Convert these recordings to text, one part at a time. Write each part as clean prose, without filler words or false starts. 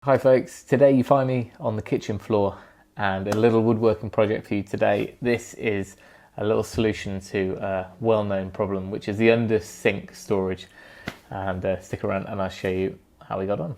Hi folks, today you find me on the kitchen floor and a little woodworking project for you today. This is a little solution to a well-known problem, which is the under sink storage. And stick around and I'll show you how we got on.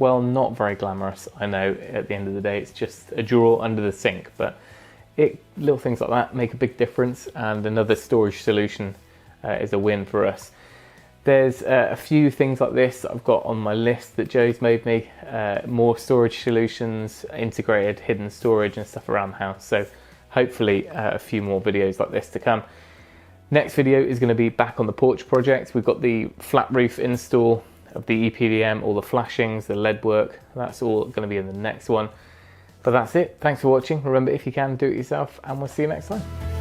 well, not very glamorous. I know at the end of the day it's just a drawer under the sink, but little things like that make a big difference, and another storage solution is a win for us. There's a few things like this that I've got on my list that Joe's made me, more storage solutions, integrated hidden storage and stuff around the house. So hopefully a few more videos like this to come. Next video is going to be back on the porch project. We've got the flat roof install of the EPDM, all the flashings, the lead work. That's all going to be in the next one. But that's it. Thanks for watching. Remember, if you can, do it yourself, and we'll see you next time.